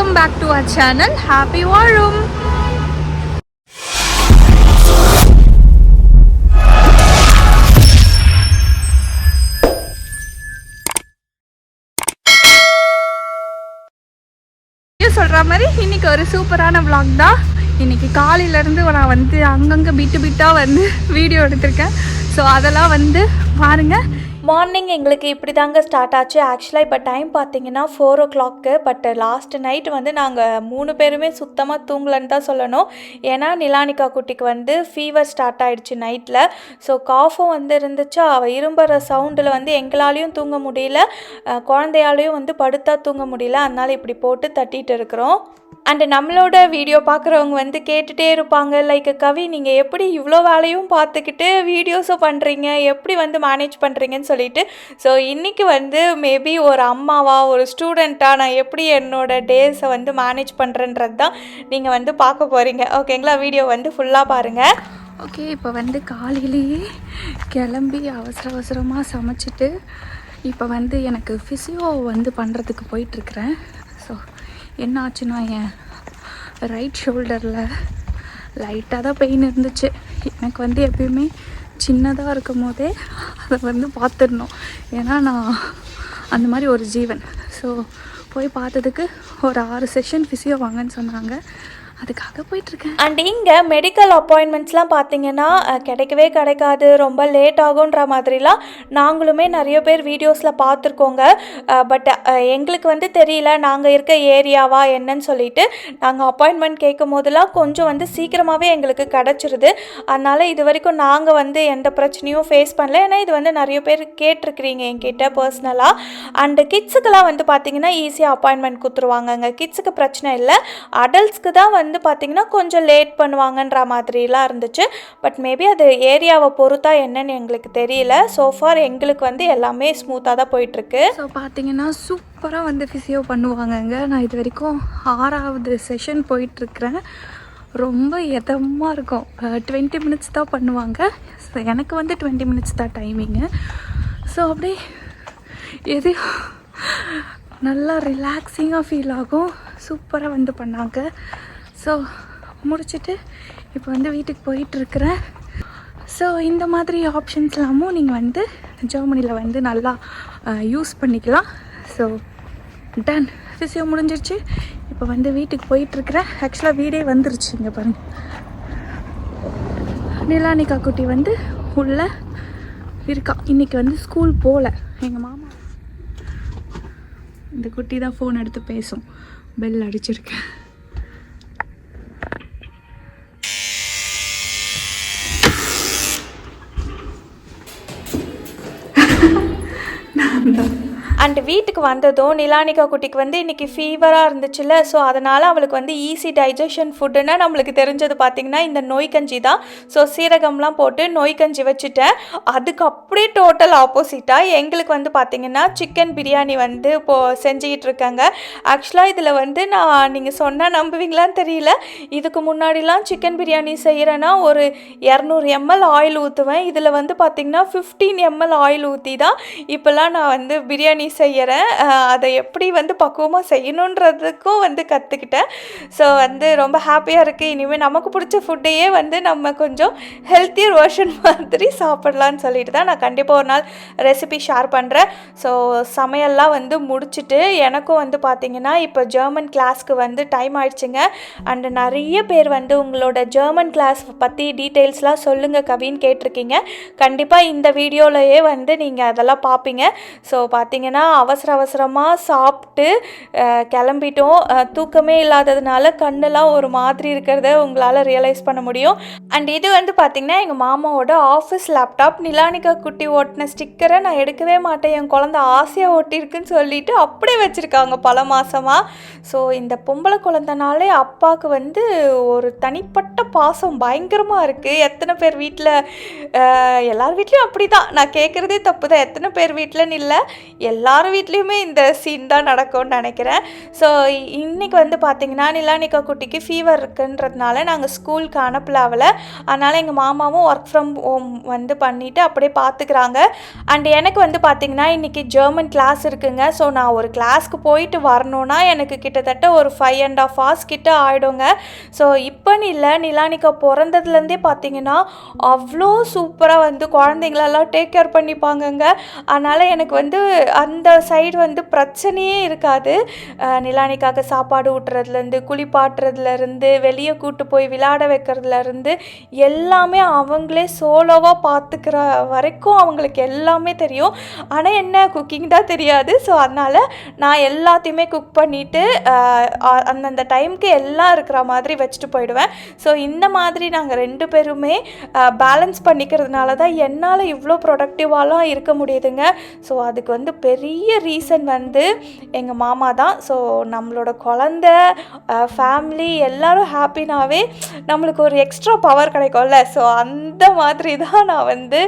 welcome back to our channel Happy War Room. சொல்ற மாதிரி இன்னைக்கு ஒரு சூப்பரான vlog தான். இன்னைக்கு காலையில இருந்து நான் வந்து அங்கங்க பிட்டா வந்து வீடியோ எடுத்திருக்கேன். ஸோ அதெல்லாம் வந்து பாருங்க. மார்னிங் எங்களுக்கு இப்படி தாங்க ஸ்டார்ட் ஆச்சு. ஆக்சுவலாக இப்போ டைம் பார்த்தீங்கன்னா 4 o'clock. பட் லாஸ்ட் நைட் வந்து நாங்கள் 3 பேருமே சுத்தமாக தூங்கலன்னு தான் சொல்லணும். ஏன்னா நிலானிகா குட்டிக்கு வந்து ஃபீவர் ஸ்டார்ட் ஆகிடுச்சு நைட்டில். ஸோ காஃபும் வந்து இருந்துச்சு. அவள் இரும்புற சவுண்டில் வந்து எங்களாலேயும் தூங்க முடியல, குழந்தையாலையும் வந்து படுத்தா தூங்க முடியல. அதனால் இப்படி போட்டு தட்டிகிட்டு இருக்கிறோம். அண்டு நம்மளோட வீடியோ பார்க்குறவங்க வந்து கேட்டுகிட்டே இருப்பாங்க, லைக் கவி நீங்கள் எப்படி இவ்வளோ வேலையும் பார்த்துக்கிட்டு வீடியோஸும் பண்ணுறீங்க, எப்படி வந்து மேனேஜ் பண்ணுறீங்கன்னு சொல்லிட்டு. ஸோ இன்றைக்கி வந்து மேபி ஒரு அம்மாவாக ஒரு ஸ்டூடெண்ட்டாக நான் எப்படி என்னோடய டேஸை வந்து மேனேஜ் பண்ணுறேன்றது தான் நீங்கள் வந்து பார்க்க போகிறீங்க. ஓகேங்களா, வீடியோ வந்து ஃபுல்லாக பாருங்கள். ஓகே, இப்போ வந்து காலையிலேயே கிளம்பி அவசரமாக சமைச்சிட்டு இப்போ வந்து எனக்கு ஃபிசியோ வந்து பண்ணுறதுக்கு போயிட்டுருக்குறேன். ஸோ என்ன ஆச்சுன்னா, என் ரைட் ஷோல்டரில் லைட்டாக தான் பெயின் இருந்துச்சு. எனக்கு வந்து எப்பயுமே சின்னதாக இருக்கும் போதே அதை வந்து பார்த்துடணும், ஏன்னா நான் அந்த மாதிரி ஒரு ஜீவன். ஸோ போய் பார்த்ததுக்கு ஒரு 6 செஷன் ஃபிசியோ வாங்கன்னு சொன்னாங்க. அதுக்காக போயிட்டுருக்கேன். அண்ட் இங்கே மெடிக்கல் அப்பாயின்மெண்ட்ஸ்லாம் பார்த்தீங்கன்னா கிடைக்காது, ரொம்ப லேட் ஆகுன்ற மாதிரிலாம் நாங்களுமே நிறைய பேர் வீடியோஸில் பார்த்துருக்கோங்க. பட் எங்களுக்கு வந்து தெரியல நாங்கள் இருக்க ஏரியாவா என்னன்னு சொல்லிட்டு. நாங்கள் அப்பாயின்மெண்ட் கேட்கும் போதெல்லாம் கொஞ்சம் வந்து சீக்கிரமாகவே எங்களுக்கு கிடச்சிருது. அதனால் இது வரைக்கும் நாங்கள் வந்து எந்த பிரச்சனையும் ஃபேஸ் பண்ணல. ஏன்னா இது வந்து நிறைய பேர் கேட்டிருக்கிறீங்க என்கிட்ட பர்சனலாக. அண்டு கிட்ஸுக்கெல்லாம் வந்து பார்த்திங்கன்னா ஈஸியாக அப்பாயின்மெண்ட் கொடுத்துருவாங்கங்க. கிட்ஸுக்கு பிரச்சனை இல்லை, அடல்ட்ஸ்க்கு தான் வந்து பார்த்திங்கன்னா கொஞ்சம் லேட் பண்ணுவாங்கன்ற மாதிரிலாம் இருந்துச்சு. பட் மேபி அது ஏரியாவை பொறுத்தா என்னன்னு எங்களுக்கு தெரியல. சோஃபார் எங்களுக்கு வந்து எல்லாமே ஸ்மூத்தாக தான் போயிட்டுருக்கு. ஸோ பார்த்திங்கன்னா சூப்பராக வந்து ஃபிசியோ பண்ணுவாங்கங்க. நான் இது வரைக்கும் 6வது செஷன் போயிட்டுருக்குறேன். ரொம்ப எதமாக இருக்கும். 20 மினிட்ஸ் தான் பண்ணுவாங்க. ஸோ எனக்கு வந்து 20 மினிட்ஸ் தான் டைமிங்கு. ஸோ அப்படியே எது நல்லா ரிலாக்ஸிங்காக ஃபீல் ஆகும். சூப்பராக வந்து பண்ணாங்க. ஸோ முடிச்சுட்டு இப்போ வந்து வீட்டுக்கு போயிட்டுருக்குறேன். ஸோ இந்த மாதிரி ஆப்ஷன்ஸ்லாமும் நீங்கள் வந்து ஜெர்மனியில் வந்து நல்லா யூஸ் பண்ணிக்கலாம். ஸோ டன், ஃபிசியோ முடிஞ்சிருச்சு. இப்போ வந்து வீட்டுக்கு போயிட்டுருக்குறேன். ஆக்சுவலாக வீடே வந்துருச்சு. இங்கே பாருங்கள், நிலானிகா குட்டி வந்து உள்ளே இருக்கா. இன்றைக்கி வந்து ஸ்கூல் போகல. எங்கள் மாமா இந்த குட்டி தான் ஃபோன் எடுத்து பேசும். பெல் அடிச்சிருக்கேன். அண்ட் வீட்டுக்கு வந்ததும் நிலானிகா குட்டிக்கு வந்து இன்றைக்கி ஃபீவராக இருந்துச்சுல்ல. ஸோ அதனால் அவளுக்கு வந்து ஈஸி டைஜஷன் ஃபுட்டுன்னா நம்மளுக்கு தெரிஞ்சது பார்த்திங்கன்னா இந்த நோய் கஞ்சி தான். ஸோ சீரகம்லாம் போட்டு நோய் கஞ்சி வச்சுட்டேன். அதுக்கு அப்படியே டோட்டல் ஆப்போசிட்டாக எங்களுக்கு வந்து பார்த்திங்கன்னா சிக்கன் பிரியாணி வந்து இப்போது செஞ்சுக்கிட்டு இருக்காங்க. ஆக்சுவலாக இதில் வந்து நான் நீங்கள் சொன்னால் நம்புவீங்களான்னு தெரியல, இதுக்கு முன்னாடிலாம் சிக்கன் பிரியாணி செய்கிறேன்னா ஒரு 200 ml ஆயில் ஊற்றுவேன். இதில் வந்து பார்த்திங்கன்னா 15 ml ஆயில் ஊற்றி தான் இப்போல்லாம் நான் வந்து பிரியாணி செய்கிறேன். அதை எப்படி வந்து பக்குவமாக செய்யணுன்றதுக்கும் வந்து கற்றுக்கிட்டேன். ஸோ வந்து ரொம்ப ஹாப்பியாக இருக்குது. இனிமேல் நமக்கு பிடிச்ச ஃபுட்டையே வந்து நம்ம கொஞ்சம் ஹெல்த்தியர் வெர்ஷன் மாதிரி சாப்பிட்லான்னு சொல்லிட்டு தான் நான் கண்டிப்பாக ஒரு நாள் ரெசிபி ஷேர் பண்ணுறேன். ஸோ சமையல்லாம் வந்து முடிச்சுட்டு எனக்கும் வந்து பார்த்திங்கன்னா இப்போ ஜெர்மன் கிளாஸ்க்கு வந்து டைம் ஆயிடுச்சுங்க. அண்டு நிறைய பேர் வந்து உங்களோட ஜெர்மன் கிளாஸ் பற்றி டீட்டெயில்ஸ்லாம் சொல்லுங்கள் கவின்னு கேட்டிருக்கீங்க. கண்டிப்பாக இந்த வீடியோலையே வந்து நீங்கள் அதெல்லாம் பார்ப்பீங்க. ஸோ பார்த்திங்கன்னா அவசரமாக சாப்பிட்டு கிளம்பிட்டோம். தூக்கமே இல்லாததுனால கண்ணெல்லாம் ஒரு மாதிரி இருக்கிறத உங்களால் ரியலைஸ் பண்ண முடியும். அண்ட் இது வந்து பார்த்திங்கன்னா எங்கள் மாமாவோட ஆஃபீஸ் லேப்டாப். நிலானிகா குட்டி ஓட்டின ஸ்டிக்கரை நான் எடுக்கவே மாட்டேன், என் குழந்தை ஆசையாக ஒட்டியிருக்குன்னு சொல்லிட்டு அப்படியே வச்சுருக்காங்க பல மாதமாக. ஸோ இந்த பொம்பளை குழந்தைனாலே அப்பாவுக்கு வந்து ஒரு தனிப்பட்ட பாசம் பயங்கரமாக இருக்குது. எத்தனை பேர் வீட்டில், எல்லார் வீட்லேயும் அப்படி தான், நான் கேட்குறதே தப்பு தான், எத்தனை பேர் வீட்டிலன்னு இல்லை, எல்லா எல்லார் வீட்லேயுமே இந்த சீன் தான் நடக்கும்னு நினைக்கிறேன். ஸோ இன்றைக்கி வந்து பார்த்திங்கன்னா நிலானிகா குட்டிக்கு ஃபீவர் இருக்குன்றதுனால நாங்கள் ஸ்கூலுக்கு அனுப்பல அவளை. அதனால் எங்கள் மாமாவும் ஒர்க் ஃப்ரம் ஹோம் வந்து பண்ணிவிட்டு அப்படியே பார்த்துக்கிறாங்க. அண்ட் எனக்கு வந்து பார்த்திங்கன்னா இன்றைக்கி ஜெர்மன் கிளாஸ் இருக்குங்க. ஸோ நான் ஒரு கிளாஸ்க்கு போயிட்டு வரணுன்னா எனக்கு கிட்டத்தட்ட ஒரு 5.5 hours கிட்ட ஆகிடுங்க. ஸோ இப்போன்னு இல்லை, நிலானிகா பிறந்ததுலேருந்தே பார்த்திங்கன்னா அவ்வளோ சூப்பராக வந்து குழந்தைங்களெல்லாம் டேக் கேர் பண்ணிப்பாங்கங்க. அதனால் எனக்கு வந்து அந்த சைடு வந்து பிரச்சனையே இருக்காது. நிலானிக்காக சாப்பாடு ஊட்டுறதுலேருந்து, குளிப்பாட்டுறதுலேருந்து, வெளியே கூட்டு போய் விளையாட வைக்கிறதுலேருந்து எல்லாமே அவங்களே சோலோவாக பார்த்துக்கிற வரைக்கும் அவங்களுக்கு எல்லாமே தெரியும். ஆனால் என்ன குக்கிங் தான் தெரியாது. ஸோ அதனால் நான் எல்லாத்தையுமே குக் பண்ணிவிட்டு அந்தந்த டைமுக்கு எல்லாம் இருக்கிற மாதிரி வச்சுட்டு போயிடுவேன். ஸோ இந்த மாதிரி நாங்கள் 2 பேருமே பேலன்ஸ் பண்ணிக்கிறதுனால தான் என்னால் இவ்வளோ ப்ரொடக்டிவாலாம் இருக்க முடியுதுங்க. ஸோ அதுக்கு வந்து பெரிய ரீசன் வந்து எங்கள் மாமா தான். ஸோ நம்மளோட குழந்த ஃபேமிலி எல்லோரும் ஹாப்பினாவே நம்மளுக்கு ஒரு எக்ஸ்ட்ரா பவர் கிடைக்கும்ல. ஸோ அந்த மாதிரி தான் நான் வந்து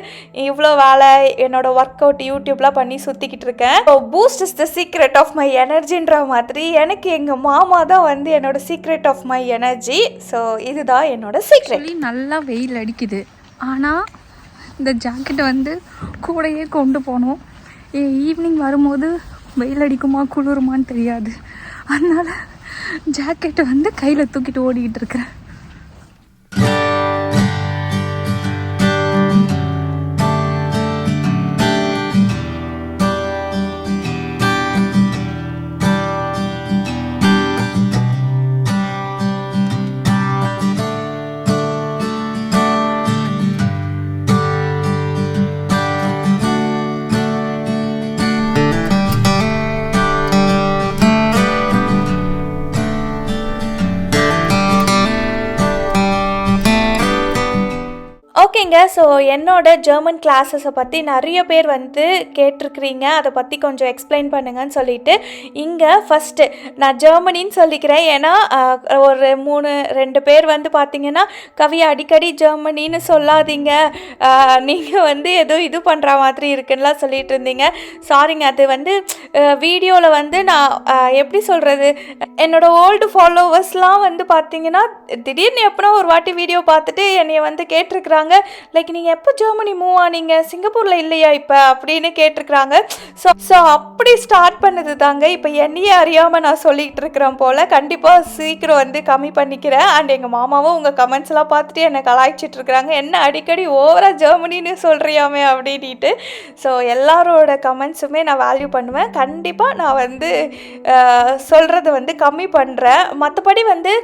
இவ்வளோ வேலை என்னோடய ஒர்க் அவுட் யூடியூப்லாம் பண்ணி சுற்றிக்கிட்டு இருக்கேன். So boost is the secret of my எனர்ஜின்ற மாதிரி எனக்கு எங்கள் மாமா தான் வந்து என்னோடய secret of my energy. So இதுதான் என்னோடய சீக்ரெட். நல்லா வெயில் அடிக்குது, ஆனால் இந்த ஜாக்கெட்டை வந்து கூடையே கொண்டு போனோம். ஈவினிங் வரும்போது வெயில் அடிக்குமா குளிருமான்னு தெரியாது. அதனால் ஜாக்கெட்டை வந்து கையில் தூக்கிட்டு ஓடிக்கிட்டு இருக்கிறேன். ஓகேங்க. ஸோ என்னோட ஜெர்மன் கிளாஸஸை பற்றி நிறைய பேர் வந்து கேட்டிருக்கிறீங்க, அதை பற்றி கொஞ்சம் எக்ஸ்பிளைன் பண்ணுங்கன்னு சொல்லிட்டு இங்கே ஃபஸ்ட்டு நான் ஜெர்மனின்னு சொல்லிக்கிறேன். ஏன்னா ஒரு 2 பேர் வந்து பார்த்திங்கன்னா கவி அடிக்கடி ஜெர்மனின்னு சொல்லாதீங்க, நீங்கள் வந்து ஏதோ இது பண்ணுற மாதிரி இருக்குன்னுலாம் சொல்லிட்டு இருந்தீங்க. சாரிங்க, அது வந்து வீடியோவில் வந்து நான் எப்படி சொல்கிறது, என்னோடய ஓல்டு ஃபாலோவர்ஸ்லாம் வந்து பார்த்திங்கன்னா திடீர்னு எப்போனா ஒரு வாட்டி வீடியோ பார்த்துட்டு என்னைய வந்து கேட்டிருக்கிறாங்க, லைக் நீங்கள் எப்போ ஜெர்மனி மூவ் ஆனீங்க, சிங்கப்பூரில் இல்லையா இப்போ அப்படின்னு கேட்டிருக்கிறாங்க. ஸோ அப்படி ஸ்டார்ட் பண்ணது தாங்க இப்போ என்னையே அறியாமல் நான் சொல்லிகிட்டு இருக்கிறேன் போல். கண்டிப்பாக சீக்கிரம் வந்து கம்மி பண்ணிக்கிறேன். அண்ட் எங்கள் மாமாவும் உங்கள் கமெண்ட்ஸ்லாம் பார்த்துட்டு என்னை கலாய்ச்சிட்டு இருக்கிறாங்க, என்ன அடிக்கடி ஓவராக ஜெர்மனின்னு சொல்கிறியாமே அப்படின்ட்டு. ஸோ எல்லாரோட கமெண்ட்ஸுமே நான் வேல்யூ பண்ணுவேன். கண்டிப்பாக நான் வந்து சொல்கிறது வந்து கம்மி பண்ணுறேன். மற்றபடி வந்து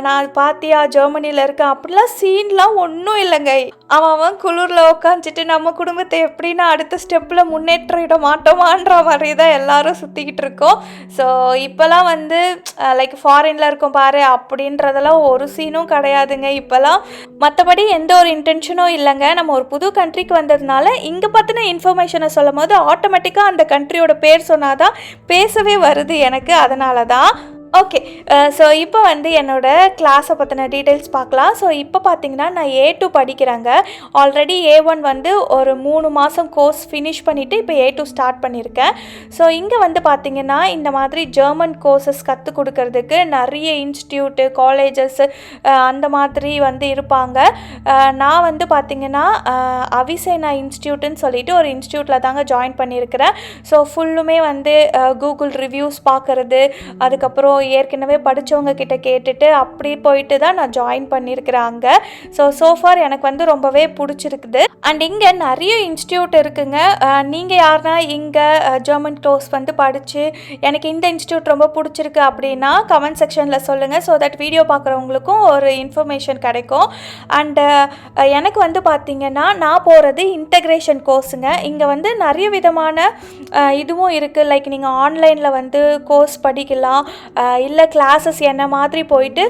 நான் பார்த்தியா ஜெர்மனியில் இருக்கேன் அப்படிலாம் சீன்லாம் ஒன்றும் இல்லைங்க. அவன் குளிரில் உட்காந்துட்டு நம்ம குடும்பத்தை எப்படின்னா அடுத்த ஸ்டெப்பில் முன்னேற்றிட மாட்டோமான்ற மாதிரி தான் எல்லாரும் சுற்றிக்கிட்டு இருக்கோம். ஸோ இப்போலாம் வந்து லைக் ஃபாரினில் இருக்கும் பாரு அப்படின்றதெல்லாம் ஒரு சீனும் கிடையாதுங்க இப்போலாம். மற்றபடி எந்த ஒரு இன்டென்ஷனும் இல்லைங்க. நம்ம ஒரு புது கண்ட்ரிக்கு வந்ததுனால இங்கே பற்றின இன்ஃபர்மேஷனை சொல்லும் போது ஆட்டோமேட்டிக்காக அந்த கண்ட்ரியோட பேர் சொன்னாதான் பேசவே வருது எனக்கு. அதனால தான். ஓகே. ஸோ இப்போ வந்து என்னோடய கிளாஸை பற்றின டீட்டெயில்ஸ் பார்க்கலாம். ஸோ இப்போ பார்த்திங்கன்னா நான் A2 படிக்கிறேங்க. ஆல்ரெடி A1 வந்து ஒரு 3 மாதம் கோர்ஸ் ஃபினிஷ் பண்ணிவிட்டு இப்போ A2 ஸ்டார்ட் பண்ணியிருக்கேன். ஸோ இங்கே வந்து பார்த்திங்கன்னா இந்த மாதிரி ஜெர்மன் கோர்சஸ் கற்றுக் கொடுக்கறதுக்கு நிறைய இன்ஸ்டியூட்டு, காலேஜஸ் அந்த மாதிரி வந்து இருப்பாங்க. நான் வந்து பார்த்திங்கன்னா அவிசேனா இன்ஸ்டியூட்டுன்னு சொல்லிட்டு ஒரு இன்ஸ்டியூட்டில் தாங்க ஜாயின் பண்ணியிருக்கிறேன். ஸோ ஃபுல்லுமே வந்து கூகுள் ரிவ்யூஸ் பார்க்குறது, அதுக்கப்புறம் ஏற்கனவே படித்தவங்க கிட்ட கேட்டுட்டு அப்படி போயிட்டு தான் நான் ஜாயின் பண்ணியிருக்கிறேன் அங்கே. சோஃபார் எனக்கு வந்து ரொம்பவே பிடிச்சிருக்குது. அண்ட் இங்கே நிறைய இன்ஸ்டியூட் இருக்குங்க. நீங்கள் யாருன்னா இங்கே ஜெர்மன் கோர்ஸ் வந்து படித்து எனக்கு இந்த இன்ஸ்டியூட் ரொம்ப பிடிச்சிருக்கு அப்படின்னா கமெண்ட் செக்ஷனில் சொல்லுங்கள். ஸோ தட் வீடியோ பார்க்குறவங்களுக்கும் ஒரு இன்ஃபர்மேஷன் கிடைக்கும். அண்டு எனக்கு வந்து பார்த்திங்கன்னா நான் போகிறது இன்டகிரேஷன் கோர்ஸுங்க. இங்கே வந்து நிறைய விதமான இதுவும் இருக்குது. லைக் நீங்கள் ஆன்லைனில் வந்து கோர்ஸ் படிக்கலாம், இல்லை கிளாஸஸ் என்ன மாதிரி போயிட்டு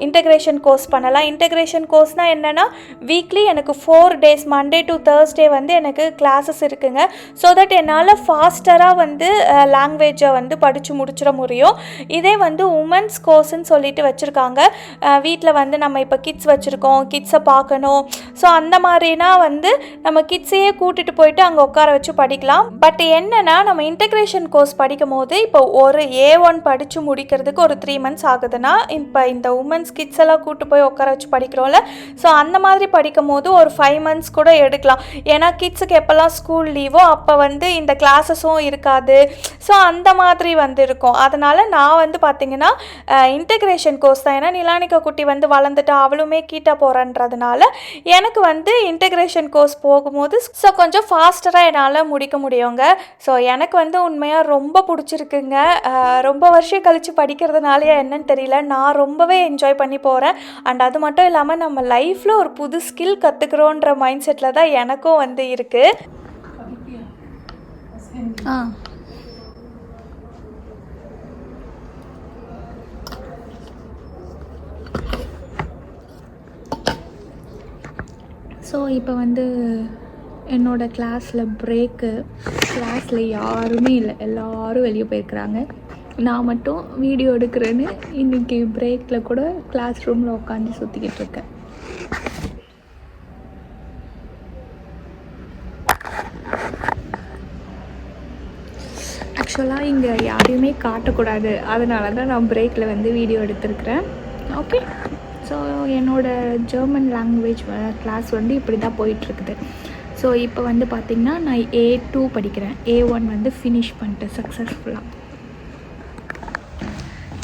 இன்டகிரேஷன் கோர்ஸ் பண்ணலாம். இன்டகிரேஷன் கோர்ஸ்னால் என்னென்னா வீக்லி எனக்கு 4 days மண்டே டு தேர்ஸ்டே வந்து எனக்கு கிளாஸஸ் இருக்குங்க. ஸோ தட் என்னால் ஃபாஸ்டராக வந்து லாங்குவேஜை வந்து படித்து முடிச்சிட முடியும். இதே வந்து உமன்ஸ் கோர்ஸ்ன்னு சொல்லிட்டு வச்சுருக்காங்க. வீட்டில் வந்து நம்ம இப்போ கிட்ஸ் வச்சுருக்கோம், கிட்ஸை பார்க்கணும். ஸோ அந்த மாதிரினா வந்து நம்ம கிட்ஸையே கூட்டிகிட்டு போயிட்டு அங்கே உட்கார வச்சு படிக்கலாம். பட் என்னென்னா நம்ம இன்டகிரேஷன் கோர்ஸ் படிக்கும் போது இப்போ ஒரு A1 படித்து முடிக்கிறதுக்கு ஒரு 3 months ஆகுதுன்னா, இப்போ இந்த உமன்ஸ் கிட்ஸ் எல்லாம் கூப்பிட்டு போய் உட்கார வச்சு படிக்கிறோம்ல, ஸோ அந்த மாதிரி படிக்கும் போது ஒரு 5 months கூட எடுக்கலாம். ஏன்னா கிட்ஸுக்கு எப்போல்லாம் ஸ்கூல் லீவோ அப்போ வந்து இந்த கிளாஸஸும் இருக்காது. ஸோ அந்த மாதிரி வந்து இருக்கும். அதனால் நான் வந்து பார்த்திங்கன்னா இன்டகிரேஷன் கோர்ஸ் தான். ஏன்னா நிலானிகா குட்டி வந்து வளர்ந்துட்டு அவளுமே கீட்டா போகிறன்றதுனால எனக்கு வந்து இன்டகிரேஷன் கோர்ஸ் போகும்போது ஸோ கொஞ்சம் ஃபாஸ்டராக என்னால் முடிக்க முடியுங்க. ஸோ எனக்கு வந்து உண்மையாக ரொம்ப பிடிச்சிருக்குங்க. ரொம்ப வருஷம் கழித்து படிக்கிறதுனாலையா என்னன்னு தெரியல, நான் ரொம்பவே என்ஜாய் பண்ணி போகிறேன். அண்ட் அது மட்டும் இல்லாமல் நம்ம லைஃப்பில் ஒரு புது ஸ்கில் கற்றுக்குறோன்ற மைண்ட் செட்டில் தான் எனக்கும் வந்து இருக்குது. ஸோ இப்போ வந்து என்னோடய கிளாஸில் பிரேக்கு. கிளாஸில் யாருமே இல்லை, எல்லோரும் வெளியே போயிருக்கிறாங்க. நான் மட்டும் வீடியோ எடுக்கிறேன்னு இன்றைக்கி பிரேக்கில் கூட கிளாஸ் ரூமில் உட்காந்து சுற்றிக்கிட்டு இருக்கேன். ஆக்சுவலாக இங்கே யாரையுமே காட்டக்கூடாது, அதனால தான் நான் பிரேக்கில் வந்து வீடியோ எடுத்துருக்கிறேன். ஓகே, ஸோ என்னோடய ஜெர்மன் லாங்குவேஜ் கிளாஸ் வந்து இப்படி தான் போயிட்டுருக்குது. ஸோ இப்போ வந்து பார்த்திங்கன்னா நான் A2 படிக்கிறேன். A1 வந்து ஃபினிஷ் பண்ணிட்டேன் சக்ஸஸ்ஃபுல்லாக.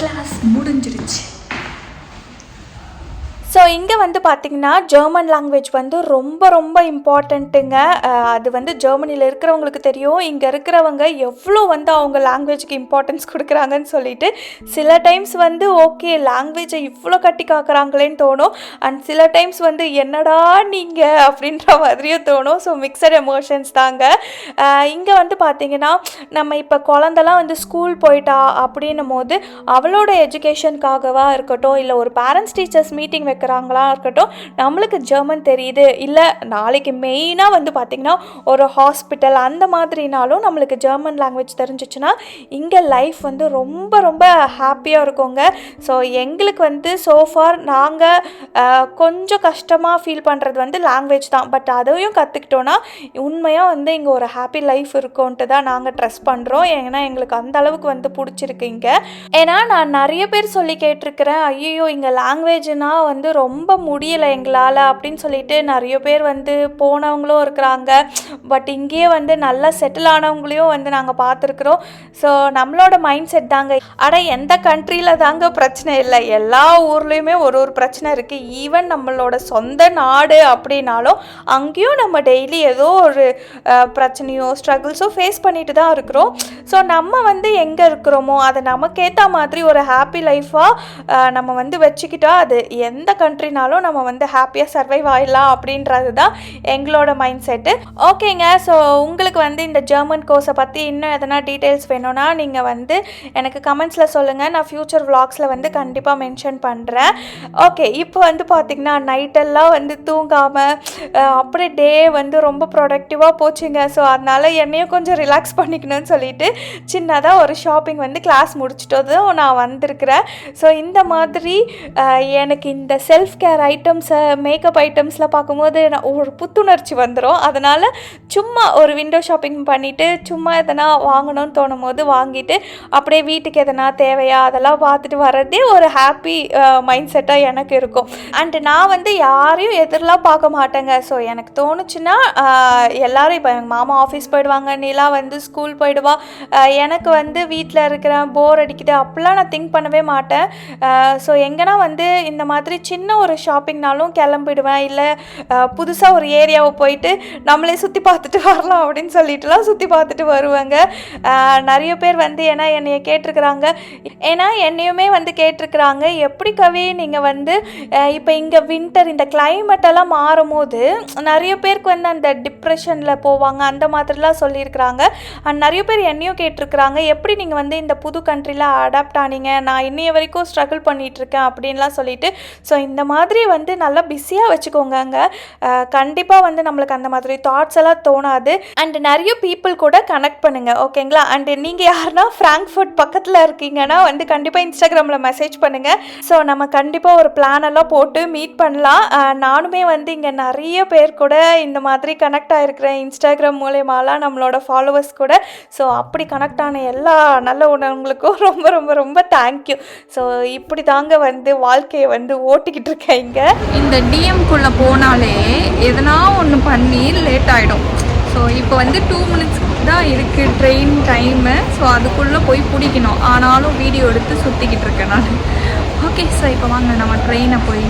கிளாஸ் முடிஞ்சிருச்சு. ஸோ இங்கே வந்து பார்த்திங்கன்னா ஜெர்மன் லாங்குவேஜ் வந்து ரொம்ப ரொம்ப இம்பார்ட்டண்ட்டுங்க. அது வந்து ஜெர்மனியில் இருக்கிறவங்களுக்கு தெரியும். இங்கே இருக்கிறவங்க எவ்வளோ வந்து அவங்க லாங்குவேஜுக்கு இம்பார்ட்டன்ஸ் கொடுக்குறாங்கன்னு சொல்லிட்டு. சில டைம்ஸ் வந்து ஓகே லாங்குவேஜை இவ்வளோ கட்டி காக்குறாங்களேன்னு தோணும். அண்ட் சில டைம்ஸ் வந்து என்னடா நீங்கள் அப்படின்ற மாதிரியும் தோணும். ஸோ மிக்சட் எமோஷன்ஸ் தாங்க. இங்கே வந்து பார்த்திங்கன்னா நம்ம இப்போ குழந்தெல்லாம் வந்து ஸ்கூல் போயிட்டா அப்படின்னும் போது அவளோட எஜுகேஷனுக்காகவா இருக்கட்டும், இல்லை ஒரு பேரண்ட்ஸ் டீச்சர்ஸ் மீட்டிங் வைக்கிறாங்களா இருக்கட்டும், நம்மளுக்கு ஜெர்மன் தெரியுது, இல்லை நாளைக்கு மெயினாக வந்து பார்த்திங்கன்னா ஒரு ஹாஸ்பிட்டல் அந்த மாதிரினாலும் நம்மளுக்கு ஜெர்மன் லாங்குவேஜ் தெரிஞ்சிச்சுன்னா இங்கே லைஃப் வந்து ரொம்ப ரொம்ப ஹாப்பியாக இருக்குங்க. ஸோ எங்களுக்கு வந்து சோஃபார் நாங்கள் கொஞ்சம் கஷ்டமாக ஃபீல் பண்ணுறது வந்து லாங்குவேஜ் தான். பட் அதையும் கற்றுக்கிட்டோன்னா உண்மையாக வந்து இங்கே ஒரு ஹாப்பி லைஃப் இருக்கும்ன்ட்டு தான் நாங்கள் ட்ரெஸ் பண்ணுறோம். ஏன்னா எங்களுக்கு அந்த அளவுக்கு வந்து பிடிச்சிருக்கு இங்கே. ஏன்னா நான் நிறைய பேர் சொல்லி கேட்டிருக்கிறேன், ஐயோ இங்கே லாங்குவேஜ்னால் வந்து ரொம்ப முடியலை எங்களால் அப்படின்னு சொல்லிட்டு நிறைய பேர் வந்து போனவங்களும் இருக்கிறாங்க. பட் இங்கேயே வந்து நல்லா செட்டில் ஆனவங்களையும் வந்து நாங்கள் பார்த்துருக்குறோம். ஸோ நம்மளோட மைண்ட் செட் தாங்க. ஆனால் எந்த கண்ட்ரியில் தாங்க பிரச்சனை இல்லை, எல்லா ஊர்லேயுமே ஒரு ஒரு பிரச்சனை இருக்குது. ஈவன் நம்மளோட சொந்த நாடு அப்படின்னாலும் அங்கேயும் நம்ம டெய்லி ஏதோ ஒரு பிரச்சனையோ ஸ்ட்ரகிள்ஸோ ஃபேஸ் பண்ணிட்டு தான் இருக்கிறோம். ஸோ நம்ம வந்து எங்கே இருக்கிறோமோ அதை நமக்கேற்ற மாதிரி ஒரு ஹாப்பி லைஃபாக நம்ம வந்து வச்சுக்கிட்டா அது எந்த கண்ட்ரினாலும் நம்ம வந்து ஹாப்பியாக சர்வைவ் ஆகிடலாம் அப்படின்றது தான் எங்களோட மைண்ட் செட்டு. ஓகேங்க, ஸோ உங்களுக்கு வந்து இந்த ஜெர்மன் கோர்ஸை பற்றி இன்னும் எதனா டீட்டெயில்ஸ் வேணும்னா நீங்கள் வந்து எனக்கு கமெண்ட்ஸில் சொல்லுங்கள். நான் ஃப்யூச்சர் விளாக்ஸில் வந்து கண்டிப்பாக மென்ஷன் பண்ணுறேன். ஓகே, இப்போ வந்து பார்த்திங்கன்னா நைட்டெல்லாம் வந்து தூங்காமல் அப்படியே டே வந்து ரொம்ப ப்ரொடக்டிவாக போச்சுங்க. ஸோ அதனால் என்னையும் கொஞ்சம் ரிலாக்ஸ் பண்ணிக்கணும்னு சொல்லிட்டு சின்னதாக ஒரு ஷாப்பிங் வந்து கிளாஸ் முடிச்சிட்டதும் நான் வந்திருக்கிறேன். ஸோ இந்த மாதிரி எனக்கு இந்த செல்ஃப் கேர் ஐட்டம்ஸை மேக்கப் ஐட்டம்ஸ்லாம் பார்க்கும்போது ஒரு புத்துணர்ச்சி வந்துடும். அதனால் சும்மா ஒரு விண்டோ ஷாப்பிங் பண்ணிவிட்டு சும்மா எதனா வாங்கணும்னு தோணும் போது வாங்கிட்டு அப்படியே வீட்டுக்கு எதனா தேவையா அதெல்லாம் பார்த்துட்டு வர்றதே ஒரு ஹாப்பி மைண்ட் செட்டாக எனக்கு இருக்கும். அண்டு நான் வந்து யாரையும் எதிரெலாம் பார்க்க மாட்டேங்க. ஸோ எனக்கு தோணுச்சுன்னா எல்லோரும் இப்போ எங்கள் மாமா ஆஃபீஸ் போயிடுவாங்க, நிலா வந்து ஸ்கூல் போயிடுவா, எனக்கு வந்து வீட்டில் இருக்கிறேன் போர் அடிக்குது அப்படிலாம் நான் திங்க் பண்ணவே மாட்டேன். ஸோ எங்கன்னா வந்து இந்த மாதிரி சின்ன சின்ன ஒரு ஷாப்பிங்னாலும் கிளம்பிடுவேன். இல்லை புதுசாக ஒரு ஏரியாவை போயிட்டு நம்மளே சுற்றி பார்த்துட்டு வரலாம் அப்படின்னு சொல்லிட்டுலாம் சுற்றி பார்த்துட்டு வருவாங்க. நிறைய பேர் வந்து என்னைய கேட்டிருக்கிறாங்க, ஏன்னா என்னையுமே வந்து கேட்டிருக்கிறாங்க, எப்படி கவி நீங்கள் வந்து இப்போ இங்கே வின்டர் இந்த கிளைமேட்டெல்லாம் மாறும் போது நிறைய பேருக்கு வந்து அந்த டிப்ரெஷனில் போவாங்க அந்த மாதிரிலாம் சொல்லியிருக்கிறாங்க. நிறைய பேர் என்னையும் கேட்டிருக்கிறாங்க, எப்படி நீங்கள் வந்து இந்த புது கண்ட்ரியில் அடாப்ட் ஆனீங்க, நான் இன்னைய வரைக்கும் ஸ்ட்ரகிள் பண்ணிகிட்ருக்கேன் அப்படின்லாம் சொல்லிட்டு. ஸோ இந்த மாதிரி வந்து நல்லா பிஸியாக வச்சுக்கோங்க. கண்டிப்பாக வந்து நம்மளுக்கு அந்த மாதிரி தாட்ஸ் எல்லாம் தோணாது. அண்ட் நிறைய பீப்புள் கூட கனெக்ட் பண்ணுங்கள், ஓகேங்களா? அண்டு நீங்கள் யாருன்னா ஃப்ராங்க்ஃபர்ட் பக்கத்தில் இருக்கீங்கன்னா வந்து கண்டிப்பாக இன்ஸ்டாகிராமில் மெசேஜ் பண்ணுங்கள். ஸோ நம்ம கண்டிப்பாக ஒரு பிளான் எல்லாம் போட்டு மீட் பண்ணலாம். நானுமே வந்து இங்கே நிறைய பேர் கூட இந்த மாதிரி கனெக்ட் ஆகிருக்கிறேன் இன்ஸ்டாகிராம் மூலயமாலாம் நம்மளோட ஃபாலோவர்ஸ் கூட. ஸோ அப்படி கனெக்ட் ஆன எல்லா நல்ல உணவுங்களுக்கும் ரொம்ப ரொம்ப ரொம்ப தேங்க்யூ. ஸோ இப்படி தாங்க வந்து வாழ்க்கையை வந்து ஓட்டிக்கிட்டு இருக்கேன். இங்கே இந்த டிஎம்குள்ளே போனாலே எதனா ஒன்று பண்ணி லேட் ஆகிடும். ஸோ இப்போ வந்து 2 minutes தான் இருக்குது ட்ரெயின் டைமு. ஸோ அதுக்குள்ளே போய் பிடிக்கணும். ஆனாலும் வீடியோ எடுத்து சுற்றிக்கிட்டு இருக்கேன் நான். ஓகே, ஸோ இப்போ வாங்க நம்ம ட்ரெயினை போய்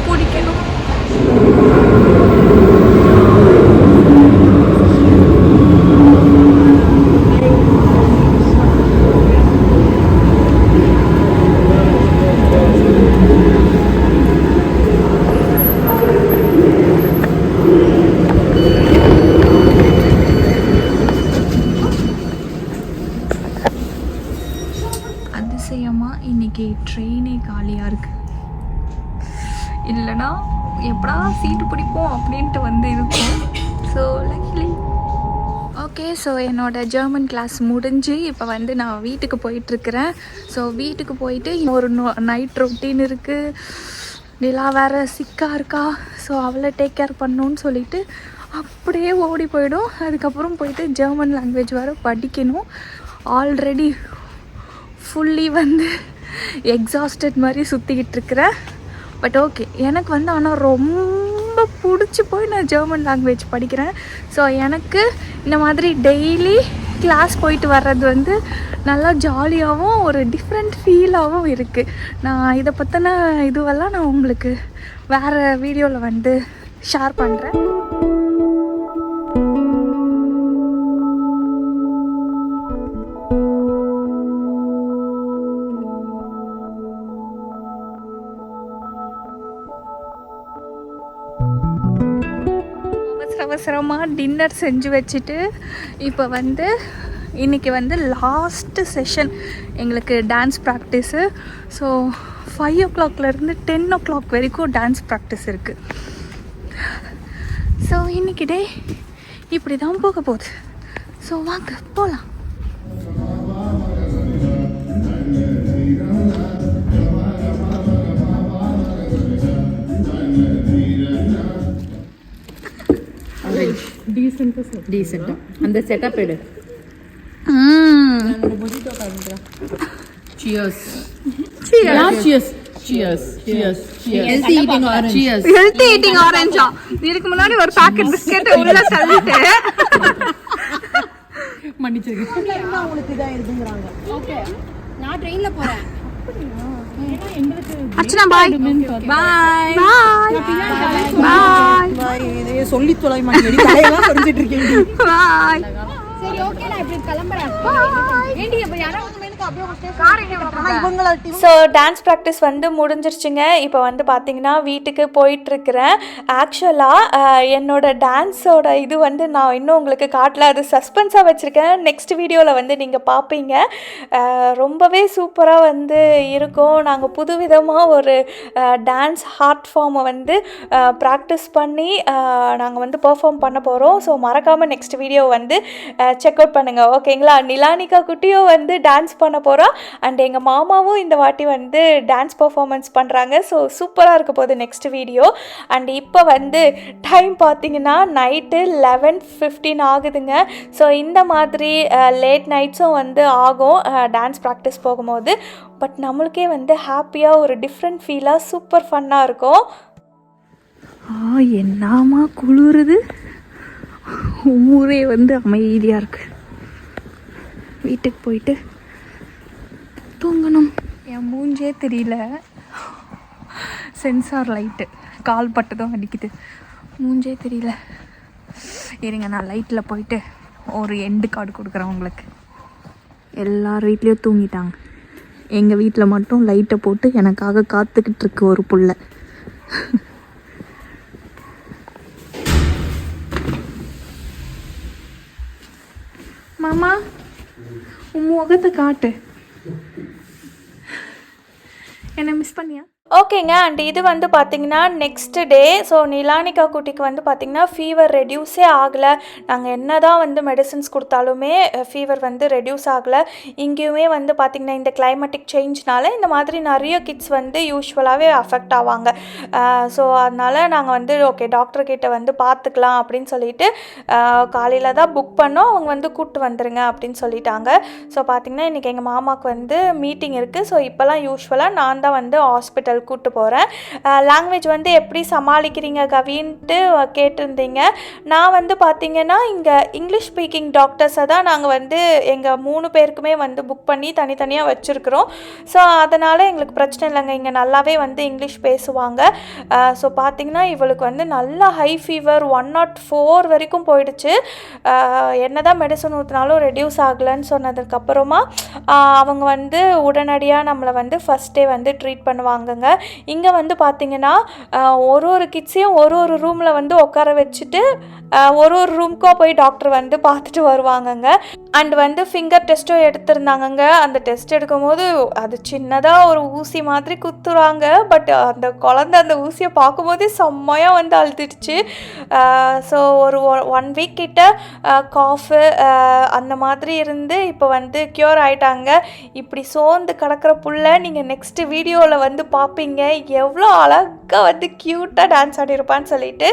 பிடிக்கணும். அதிசயமாக இன்றைக்கி ட்ரெயினே காலியாக இருக்குது. இல்லைனா எப்படா சீட்டு பிடிப்போம் அப்படின்ட்டு வந்து இருக்கும். So luckily okay. ஸோ என்னோடய ஜெர்மன் கிளாஸ் முடிஞ்சு இப்போ வந்து நான் வீட்டுக்கு போயிட்டுருக்கிறேன். ஸோ வீட்டுக்கு போயிட்டு ஒரு நைட் ரொட்டீன் இருக்குது. நிலா வேறு சிக்காக இருக்கா. ஸோ அவளை டேக் கேர் பண்ணணுன்னு சொல்லிட்டு அப்படியே ஓடி போயிடும். அதுக்கப்புறம் போயிட்டு ஜெர்மன் லாங்குவேஜ் வேறு படிக்கணும். ஆல்ரெடி ஃபுல்லி வந்து எக்ஸாஸ்டட் மாதிரி சுற்றிக்கிட்டு இருக்கிறேன். பட் ஓகே, எனக்கு வந்து ஆனால் ரொம்ப பிடிச்சி போய் நான் ஜெர்மன் லாங்குவேஜ் படிக்கிறேன். ஸோ எனக்கு இந்த மாதிரி டெய்லி கிளாஸ் போயிட்டு வர்றது வந்து நல்லா ஜாலியாகவும் ஒரு டிஃப்ரெண்ட் ஃபீலாகவும் இருக்குது. நான் இதை பற்றின இதுவெல்லாம் நான் உங்களுக்கு வேறு வீடியோவில் வந்து ஷேர் பண்ணுறேன். அவசரமாக டின்னர் செஞ்சு வச்சுட்டு இப்போ வந்து இன்றைக்கி வந்து லாஸ்ட்டு செஷன் எங்களுக்கு டான்ஸ் ப்ராக்டிஸு. ஸோ 5 o'clockலேருந்து 10 o'clock வரைக்கும் டான்ஸ் ப்ராக்டிஸ் இருக்குது. ஸோ இன்றைக்கி டே இப்படி தான் போக போகுது. ஸோ வாங்க போகலாம். டீசெண்டா அந்த செட்டப் எடு. Cheers. Cheers. Cheers. Cheers. Healthy eating orange. Cheers. Healthy eating orange. இதுக்கு முன்னாடி ஒரு பாக்கெட் பிஸ்கட் உள்ள தள்ளிட்டு மன்னிச்சிருங்க. உங்களுக்கு இதா இருக்குங்கறாங்க. ஓகே, நான் ட்ரெயின்ல போறேன். அர்ச்சனா பாய் பாய் பாய் பாய். இதையே சொல்லி தொலை மாட்டேடி, தலையெல்லாம் சொல்லிட்டு இருக்கீங்க. பாய். சரி ஓகே, நான் இப்படி கிளம்பறேன். ஏண்டி அப்ப யாரோ வந்து எனக்கு அப்படியே ஸோ டான்ஸ் ப்ராக்டிஸ் வந்து முடிஞ்சிருச்சுங்க. இப்போ வந்து பார்த்தீங்கன்னா வீட்டுக்கு போயிட்டுருக்கிறேன். ஆக்சுவலாக என்னோட டான்ஸோட இது வந்து நான் இன்னும் உங்களுக்கு காட்டல, அது சஸ்பென்ஸாக வச்சுருக்கேன். நெக்ஸ்ட் வீடியோவில் வந்து நீங்கள் பார்ப்பீங்க. ரொம்பவே சூப்பராக வந்து இருக்கும். நாங்கள் புதுவிதமாக ஒரு டான்ஸ் ஆர்ட் ஃபார்மை வந்து ப்ராக்டிஸ் பண்ணி நாங்கள் வந்து பெர்ஃபார்ம் பண்ண போகிறோம். ஸோ மறக்காமல் நெக்ஸ்ட் வீடியோ வந்து செக் அவுட் பண்ணுங்கள், ஓகேங்களா? நிலானிகா குட்டியும் வந்து டான்ஸ் பண்ண போகிறோம். அண்ட் எங்கள் மாமாவும் இந்த வாட்டி வந்து டான்ஸ் பர்ஃபார்மன்ஸ் பண்ணுறாங்க. ஸோ சூப்பராக இருக்க போகுது நெக்ஸ்ட் வீடியோ. அண்ட் இப்போ வந்து டைம் பார்த்தீங்கன்னா நைட்டு 11:15 ஆகுதுங்க. ஸோ இந்த மாதிரி லேட் நைட்ஸும் வந்து ஆகும் டான்ஸ் ப்ராக்டிஸ் போகும்போது. பட் நம்மளுக்கே வந்து ஹாப்பியாக ஒரு டிஃப்ரெண்ட் ஃபீலாக சூப்பர் ஃபன்னாக இருக்கும். என்னமா குளிருது, ஊரே வந்து அமைதியாக இருக்குது. வீட்டுக்கு போயிட்டு தூங்கணும். என் மூஞ்சே தெரியல. சென்சார் லைட்டு கால் பட்டதும் அடிக்குது, மூஞ்சே தெரியல. இருங்க, நான் லைட்டில் போயிட்டு ஒரு எண்டு கார்டு கொடுக்குறேன் உங்களுக்கு. எல்லார் வீட்லேயும் தூங்கிட்டாங்க, எங்கள் வீட்டில் மட்டும் லைட்டை போட்டு எனக்காக காத்துக்கிட்டு இருக்கு ஒரு புள்ள. மாமா, உன் முகத்தை காட்டு. என்ன மிஸ் பண்ணியா? ஓகேங்க. அண்ட் இது வந்து பார்த்திங்கன்னா நெக்ஸ்ட் டே. ஸோ நிலானிகா குட்டிக்கு வந்து பார்த்திங்கன்னா ஃபீவர் ரெடியூஸே ஆகலை. நாங்கள் என்ன தான் வந்து மெடிசின்ஸ் கொடுத்தாலுமே ஃபீவர் வந்து ரெடியூஸ் ஆகலை. இங்கேயுமே வந்து பார்த்திங்கன்னா இந்த கிளைமேட்டிக் சேஞ்ச்னால இந்த மாதிரி நிறைய கிட்ஸ் வந்து யூஸ்வலாகவே அஃபெக்ட் ஆவாங்க. ஸோ அதனால் நாங்கள் வந்து ஓகே டாக்டர்கிட்ட வந்து பார்த்துக்கலாம் அப்படின்னு சொல்லிட்டு காலையில் தான் புக் பண்ணோம். அவங்க வந்து கூப்பிட்டு வந்துருங்க அப்படின்னு சொல்லிட்டாங்க. ஸோ பார்த்திங்கன்னா இன்றைக்கி எங்கள் மாமாவுக்கு வந்து மீட்டிங் இருக்குது. ஸோ இப்போலாம் யூஸ்வலாக நான் தான் வந்து ஹாஸ்பிட்டல் கூப்பிட்டு போகிறேன். லாங்குவேஜ் வந்து எப்படி சமாளிக்கிறீங்க கவின்ட்டு கேட்டிருந்தீங்க. நான் வந்து பார்த்திங்கன்னா இங்கே இங்கிலீஷ் ஸ்பீக்கிங் டாக்டர்ஸை தான் நாங்கள் வந்து எங்கள் 3 பேருக்குமே வந்து புக் பண்ணி தனித்தனியாக வச்சுருக்குறோம். ஸோ அதனால் எங்களுக்கு பிரச்சனை இல்லைங்க, இங்கே நல்லாவே வந்து இங்கிலீஷ் பேசுவாங்க. ஸோ பார்த்திங்கன்னா இவளுக்கு வந்து நல்லா ஹை ஃபீவர் 104 வரைக்கும் போயிடுச்சு. என்ன தான் மெடிசன் ஊற்றினாலும் ரெடியூஸ் ஆகலைன்னு சொன்னதுக்கப்புறமா அவங்க வந்து உடனடியாக நம்மளை வந்து ஃபஸ்ட் டே வந்து ட்ரீட் பண்ணுவாங்கங்க. இங்கே வந்து பார்த்திங்கன்னா ஒரு கிட்ஸையும் ஒரு ரூமில் வந்து உட்கார வச்சுட்டு ஒரு ரூம்க்கோ போய் டாக்டர் வந்து பார்த்துட்டு வருவாங்கங்க. அண்ட் வந்து ஃபிங்கர் டெஸ்ட்டும் எடுத்திருந்தாங்கங்க. அந்த டெஸ்ட் எடுக்கும்போது அது சின்னதாக ஒரு ஊசி மாதிரி குத்துறாங்க. பட் அந்த குழந்தை அந்த ஊசியை பார்க்கும்போதே செம்மையாக வந்து அழுதுடுச்சு. ஸோ ஒரு 1 வீக் கிட்ட காஃபு அந்த மாதிரி இருந்து இப்போ வந்து க்யூர் ஆகிட்டாங்க. இப்படி சோர்ந்து கிடக்கிற புள்ள நீங்கள் நெக்ஸ்ட்டு வீடியோவில் வந்து பார்ப்பீங்க எவ்வளோ அழகாக வந்து க்யூட்டாக டான்ஸ் ஆடிருப்பான்னு சொல்லிட்டு.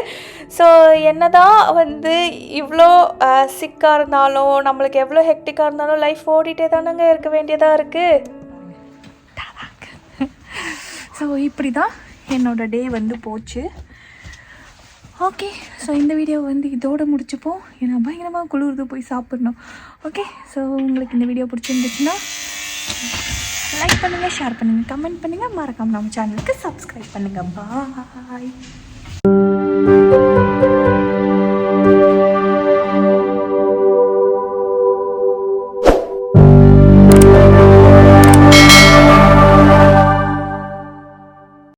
ஸோ என்ன தான் வந்து இவ்வளோ சிக்காக இருந்தாலும் நம்மளுக்கு எவ்வளோ ஹெக்டிக்காக இருந்தாலும் லைஃப் ஓடிட்டே தானங்க இருக்க வேண்டியதாக இருக்குது. ஸோ இப்படி தான் என்னோடய டே வந்து போச்சு. ஓகே, ஸோ இந்த வீடியோ வந்து இதோடு முடிச்சுப்போம். ஏன்னா பயங்கரமாக குளிர்ந்து போய் சாப்பிட்ணும். ஓகே, ஸோ உங்களுக்கு இந்த வீடியோ பிடிச்சிருந்துச்சுன்னா லைக் பண்ணுங்கள், ஷேர் பண்ணுங்கள், கமெண்ட் பண்ணுங்கள், மறக்காமல் நம்ம சேனலுக்கு சப்ஸ்கிரைப் பண்ணுங்கள். பாய்.